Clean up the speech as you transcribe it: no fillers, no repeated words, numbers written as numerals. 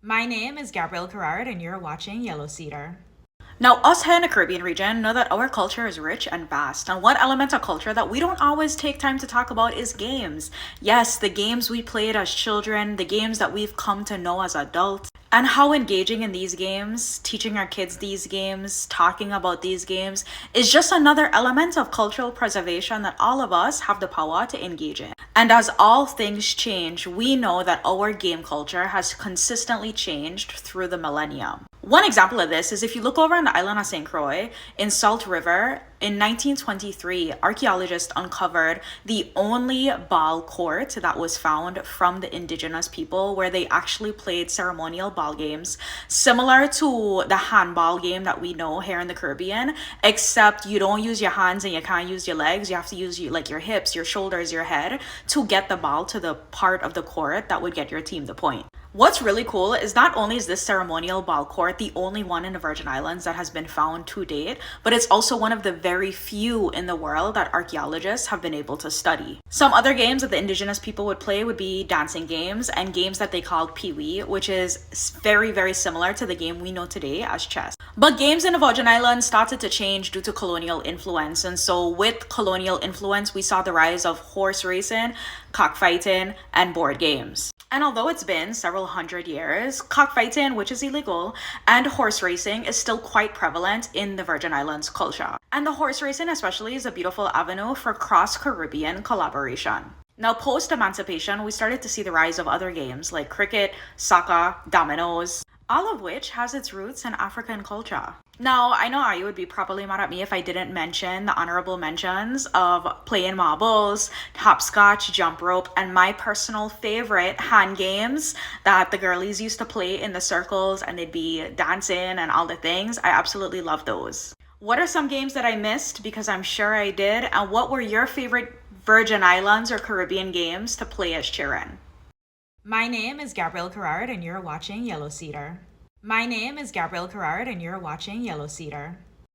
My name is Gabrielle Querrard, and you're watching Yellow Cedar. Now, us here in the Caribbean region know that our culture is rich and vast, and one element of culture that we don't always take time to talk about is games. Yes, the games we played as children, the games that we've come to know as adults, and how engaging in these games, teaching our kids these games, talking about these games, is just another element of cultural preservation that all of us have the power to engage in. And as all things change, we know that our game culture has consistently changed through the millennium. One example of this is if you look over on the island of St. Croix in Salt River, in 1923, archaeologists uncovered the only ball court that was found from the indigenous people where they actually played ceremonial ball games, similar to the handball game that we know here in the Caribbean, except you don't use your hands and you can't use your legs. You have to use like your hips, your shoulders, your head to get the ball to the part of the court that would get your team the point. What's really cool is not only is this ceremonial ball court the only one in the Virgin Islands that has been found to date, but it's also one of the very few in the world that archaeologists have been able to study. Some other games that the indigenous people would play would be dancing games and games that they called Pee-wee, which is very, very similar to the game we know today as chess. But games in the Virgin Islands started to change due to colonial influence. And so with colonial influence, we saw the rise of horse racing, cockfighting, and board games. And although it's been several hundred years, cockfighting, which is illegal, and horse racing is still quite prevalent in the Virgin Islands culture. And the horse racing especially is a beautiful avenue for cross-Caribbean collaboration. Now, post-emancipation, we started to see the rise of other games like cricket, soccer, dominoes, all of which has its roots in African culture. Now, I know you would be probably mad at me if I didn't mention the honorable mentions of playing marbles, hopscotch, jump rope, and my personal favorite hand games that the girlies used to play in the circles and they'd be dancing and all the things. I absolutely love those. What are some games that I missed? Because I'm sure I did. And what were your favorite Virgin Islands or Caribbean games to play as children? My name is Gabrielle Querrard, and you're watching Yellow Cedar. My name is Gabrielle Querrard, and you're watching Yellow Cedar.